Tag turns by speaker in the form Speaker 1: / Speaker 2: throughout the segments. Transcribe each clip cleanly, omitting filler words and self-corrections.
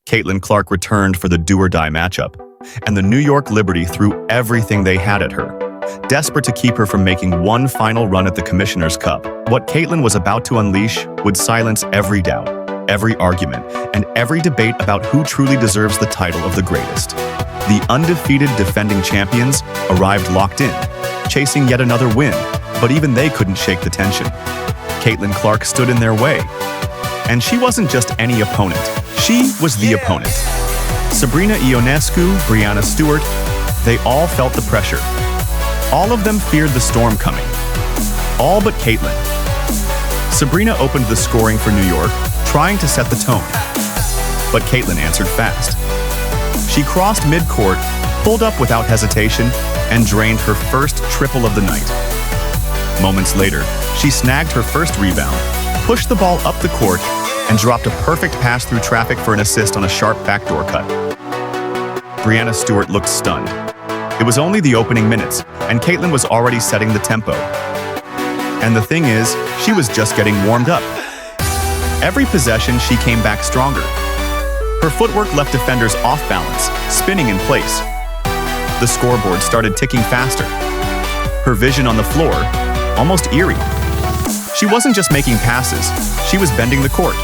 Speaker 1: Caitlin Clark returned for the do-or-die matchup, and the New York Liberty threw everything they had at her, desperate to keep her from making one final run at the Commissioner's Cup. What Caitlin was about to unleash would silence every doubt, every argument, and every debate about who truly deserves the title of the greatest. The undefeated defending champions arrived locked in, chasing yet another win, but even they couldn't shake the tension. Caitlin Clark stood in their way. And she wasn't just any opponent, she was the opponent. Sabrina Ionescu, Breanna Stewart, they all felt the pressure. All of them feared the storm coming. All but Caitlin. Sabrina opened the scoring for New York, trying to set the tone. But Caitlin answered fast. She crossed midcourt, pulled up without hesitation, and drained her first triple of the night. Moments later, she snagged her first rebound, pushed the ball up the court, and dropped a perfect pass through traffic for an assist on a sharp backdoor cut. Breanna Stewart looked stunned. It was only the opening minutes, and Caitlin was already setting the tempo. And the thing is, she was just getting warmed up. Every possession, she came back stronger. Her footwork left defenders off balance, spinning in place. The scoreboard started ticking faster. Her vision on the floor, almost eerie. She wasn't just making passes, she was bending the court.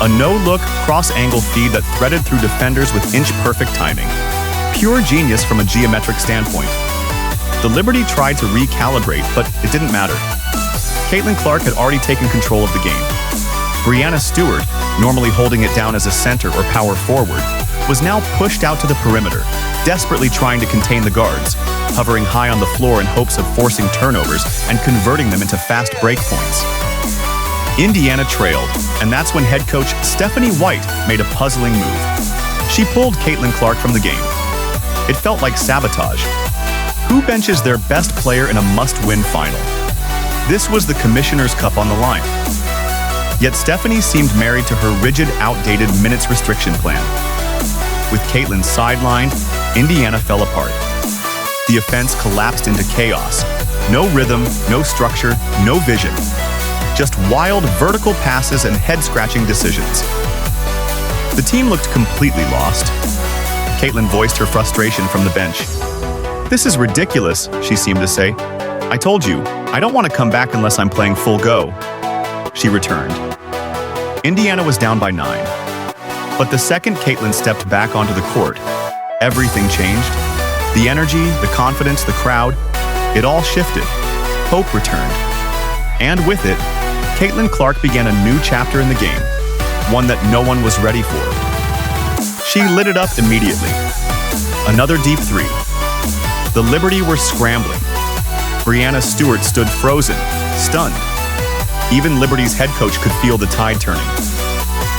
Speaker 1: A no-look, cross-angle feed that threaded through defenders with inch-perfect timing. Pure genius from a geometric standpoint. The Liberty tried to recalibrate, but it didn't matter. Caitlin Clark had already taken control of the game. Breanna Stewart, normally holding it down as a center or power forward, was now pushed out to the perimeter, desperately trying to contain the guards, hovering high on the floor in hopes of forcing turnovers and converting them into fast break points. Indiana trailed, and that's when head coach Stephanie White made a puzzling move. She pulled Caitlin Clark from the game. It felt like sabotage. Who benches their best player in a must-win final? This was the Commissioner's Cup on the line. Yet Stephanie seemed married to her rigid, outdated minutes restriction plan. With Caitlin sidelined, Indiana fell apart. The offense collapsed into chaos. No rhythm, no structure, no vision. Just wild vertical passes and head-scratching decisions. The team looked completely lost. Caitlin voiced her frustration from the bench. "This is ridiculous," she seemed to say. "I told you, I don't want to come back unless I'm playing full go." She returned. Indiana was down by 9. But the second Caitlin stepped back onto the court, everything changed. The energy, the confidence, the crowd, it all shifted. Hope returned. And with it, Caitlin Clark began a new chapter in the game, one that no one was ready for. She lit it up immediately. Another deep three. The Liberty were scrambling. Breanna Stewart stood frozen, stunned. Even Liberty's head coach could feel the tide turning.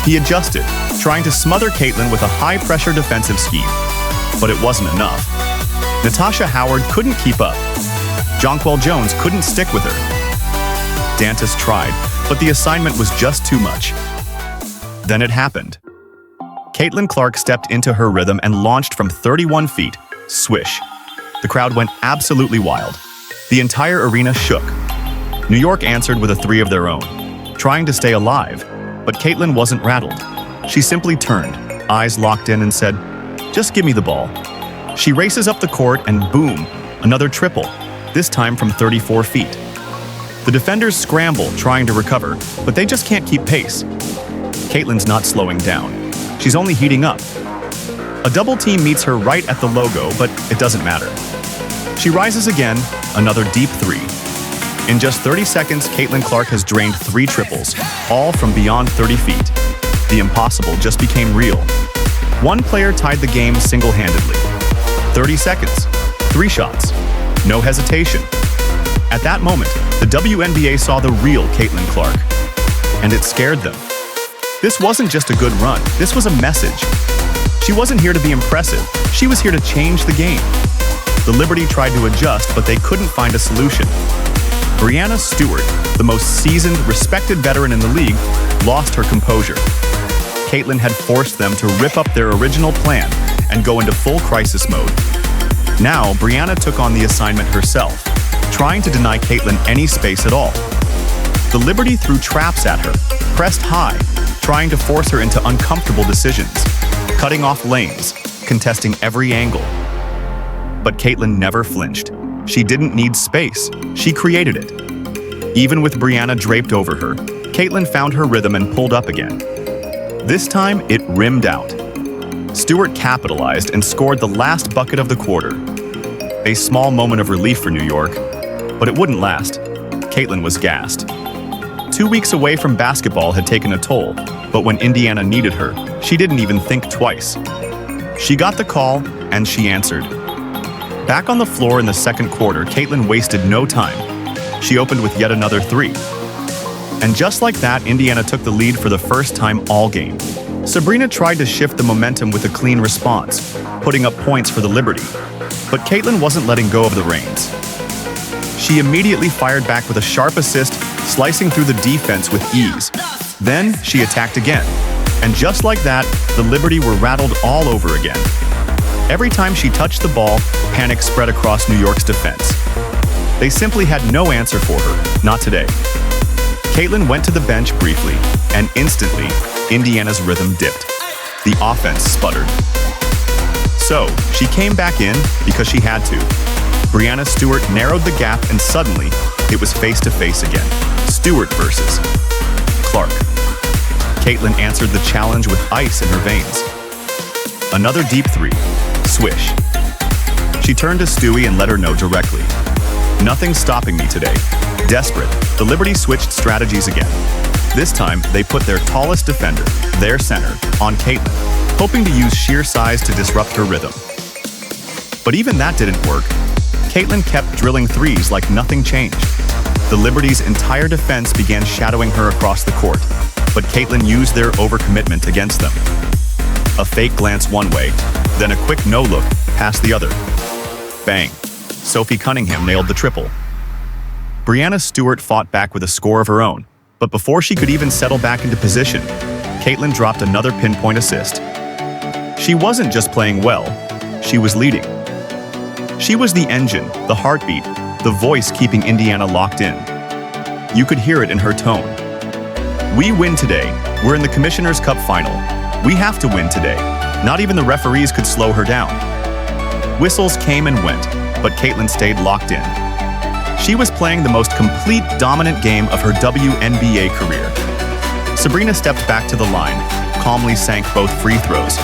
Speaker 1: He adjusted, trying to smother Caitlin with a high-pressure defensive scheme. But it wasn't enough. Natasha Howard couldn't keep up. Jonquel Jones couldn't stick with her. Dantas tried, but the assignment was just too much. Then it happened. Caitlin Clark stepped into her rhythm and launched from 31 feet. Swish. The crowd went absolutely wild. The entire arena shook. New York answered with a three of their own, trying to stay alive. But Caitlin wasn't rattled. She simply turned, eyes locked in, and said, "Just give me the ball." She races up the court and boom, another triple, this time from 34 feet. The defenders scramble, trying to recover, but they just can't keep pace. Caitlin's not slowing down. She's only heating up. A double team meets her right at the logo, but it doesn't matter. She rises again, another deep three. In just 30 seconds, Caitlin Clark has drained 3 triples, all from beyond 30 feet. The impossible just became real. One player tied the game single-handedly. 30 seconds, 3 shots, no hesitation. At that moment, the WNBA saw the real Caitlin Clark, and it scared them. This wasn't just a good run, this was a message. She wasn't here to be impressive, she was here to change the game. The Liberty tried to adjust, but they couldn't find a solution. Breanna Stewart, the most seasoned, respected veteran in the league, lost her composure. Caitlin had forced them to rip up their original plan and go into full crisis mode. Now, Breanna took on the assignment herself, trying to deny Caitlin any space at all. The Liberty threw traps at her, pressed high, trying to force her into uncomfortable decisions, cutting off lanes, contesting every angle. But Caitlin never flinched. She didn't need space. She created it. Even with Breanna draped over her, Caitlin found her rhythm and pulled up again. This time, it rimmed out. Stewart capitalized and scored the last bucket of the quarter. A small moment of relief for New York, but it wouldn't last. Caitlin was gassed. 2 weeks away from basketball had taken a toll, but when Indiana needed her, she didn't even think twice. She got the call, and she answered. Back on the floor in the second quarter, Caitlin wasted no time. She opened with yet another three. And just like that, Indiana took the lead for the first time all game. Sabrina tried to shift the momentum with a clean response, putting up points for the Liberty. But Caitlin wasn't letting go of the reins. She immediately fired back with a sharp assist, slicing through the defense with ease. Then she attacked again. And just like that, the Liberty were rattled all over again. Every time she touched the ball, panic spread across New York's defense. They simply had no answer for her, not today. Caitlin went to the bench briefly, and instantly, Indiana's rhythm dipped. The offense sputtered. So, she came back in because she had to. Breanna Stewart narrowed the gap, and suddenly, it was face-to-face again. Stewart versus Clark. Caitlin answered the challenge with ice in her veins. Another deep three. Swish. She turned to Stewie and let her know directly. Nothing's stopping me today. Desperate, the Liberty switched strategies again. This time, they put their tallest defender, their center, on Caitlin, hoping to use sheer size to disrupt her rhythm. But even that didn't work. Caitlin kept drilling threes like nothing changed. The Liberty's entire defense began shadowing her across the court, but Caitlin used their overcommitment against them. A fake glance one way, then a quick no-look past the other. Bang. Sophie Cunningham nailed the triple. Breanna Stewart fought back with a score of her own, but before she could even settle back into position, Caitlin dropped another pinpoint assist. She wasn't just playing well, she was leading. She was the engine, the heartbeat, the voice keeping Indiana locked in. You could hear it in her tone. We win today. We're in the Commissioner's Cup final. We have to win today. Not even the referees could slow her down. Whistles came and went, but Caitlin stayed locked in. She was playing the most complete, dominant game of her WNBA career. Sabrina stepped back to the line, calmly sank both free throws.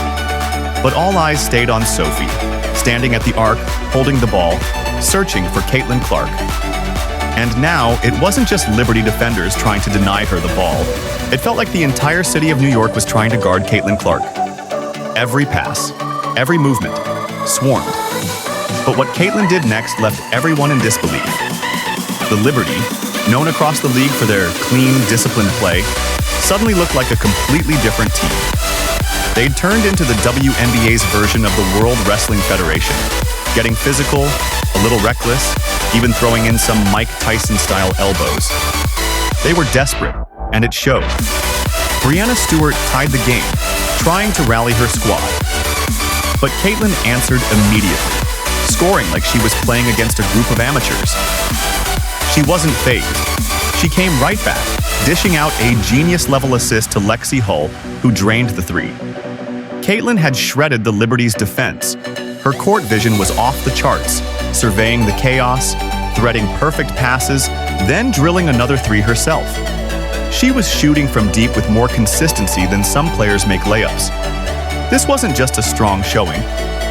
Speaker 1: But all eyes stayed on Sophie, standing at the arc, holding the ball, searching for Caitlin Clark. And now, it wasn't just Liberty defenders trying to deny her the ball. It felt like the entire city of New York was trying to guard Caitlin Clark. Every pass, every movement, swarmed. But what Caitlin did next left everyone in disbelief. The Liberty, known across the league for their clean, disciplined play, suddenly looked like a completely different team. They'd turned into the WNBA's version of the World Wrestling Federation, getting physical, a little reckless, even throwing in some Mike Tyson-style elbows. They were desperate, and it showed. Breanna Stewart tied the game, trying to rally her squad. But Caitlin answered immediately, scoring like she was playing against a group of amateurs. She wasn't fazed. She came right back, dishing out a genius-level assist to Lexi Hull, who drained the three. Caitlin had shredded the Liberty's defense. Her court vision was off the charts, surveying the chaos, threading perfect passes, then drilling another three herself. She was shooting from deep with more consistency than some players make layups. This wasn't just a strong showing.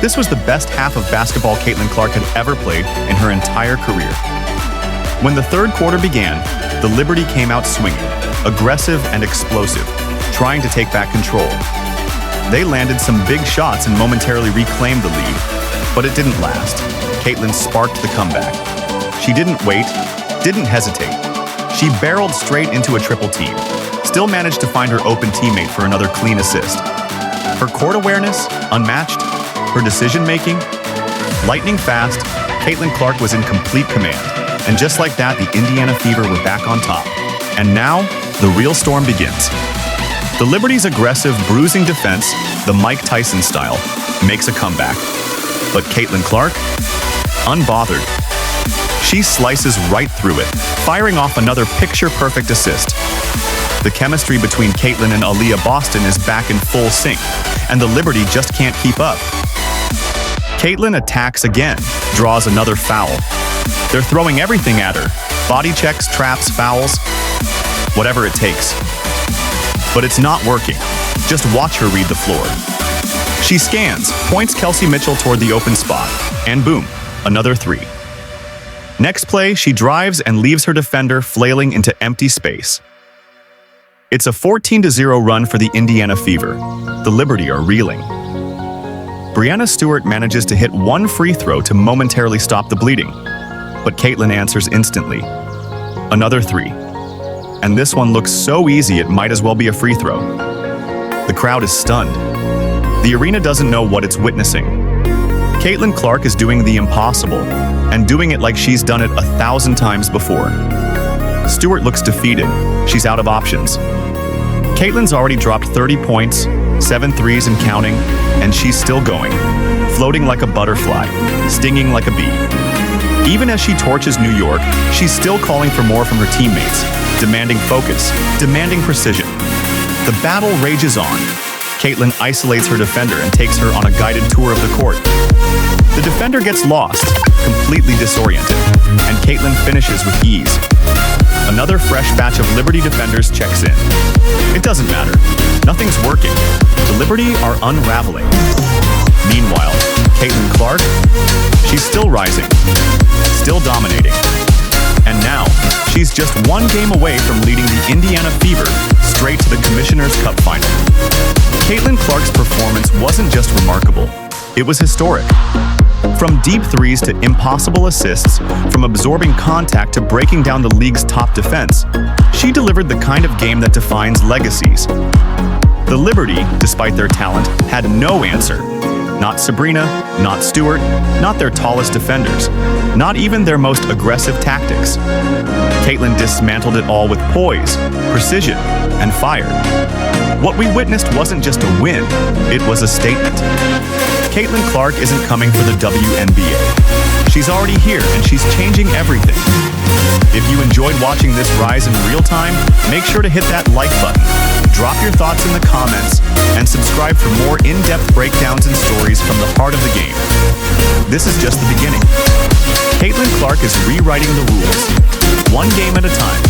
Speaker 1: This was the best half of basketball Caitlin Clark had ever played in her entire career. When the third quarter began, the Liberty came out swinging, aggressive and explosive, trying to take back control. They landed some big shots and momentarily reclaimed the lead, but it didn't last. Caitlin sparked the comeback. She didn't wait, didn't hesitate. She barreled straight into a triple team, still managed to find her open teammate for another clean assist. Her court awareness, unmatched. Her decision-making, lightning fast. Caitlin Clark was in complete command. And just like that, the Indiana Fever were back on top. And now, the real storm begins. The Liberty's aggressive, bruising defense, the Mike Tyson style, makes a comeback. But Caitlin Clark? Unbothered. She slices right through it, firing off another picture-perfect assist. The chemistry between Caitlin and Aaliyah Boston is back in full sync, and the Liberty just can't keep up. Caitlin attacks again, draws another foul. They're throwing everything at her. Body checks, traps, fouls, whatever it takes. But it's not working. Just watch her read the floor. She scans, points Kelsey Mitchell toward the open spot, and boom, another three. Next play, she drives and leaves her defender flailing into empty space. It's a 14-0 run for the Indiana Fever. The Liberty are reeling. Breanna Stewart manages to hit one free throw to momentarily stop the bleeding, but Caitlin answers instantly. Another three. And this one looks so easy it might as well be a free throw. The crowd is stunned. The arena doesn't know what it's witnessing. Caitlin Clark is doing the impossible, and doing it like she's done it 1,000 times before. Stewart looks defeated. She's out of options. Caitlin's already dropped 30 points, 7 threes and counting, and she's still going, floating like a butterfly, stinging like a bee. Even as she torches New York, she's still calling for more from her teammates, demanding focus, demanding precision. The battle rages on. Caitlin isolates her defender and takes her on a guided tour of the court. The defender gets lost, completely disoriented, and Caitlin finishes with ease. Another fresh batch of Liberty defenders checks in. It doesn't matter. Nothing's working. The Liberty are unraveling. Meanwhile, Caitlin Clark, she's still rising, still dominating. And now, she's just one game away from leading the Indiana Fever straight to the Commissioner's Cup final. Caitlin Clark's performance wasn't just remarkable, it was historic. From deep threes to impossible assists, from absorbing contact to breaking down the league's top defense, she delivered the kind of game that defines legacies. The Liberty, despite their talent, had no answer. Not Sabrina, not Stewart, not their tallest defenders, not even their most aggressive tactics. Caitlin dismantled it all with poise, precision, and fire. What we witnessed wasn't just a win, it was a statement. Caitlin Clark isn't coming for the WNBA. She's already here and she's changing everything. If you enjoyed watching this rise in real time, make sure to hit that like button, drop your thoughts in the comments, and subscribe for more in-depth breakdowns and stories from the heart of the game. This is just the beginning. Caitlin Clark is rewriting the rules, one game at a time.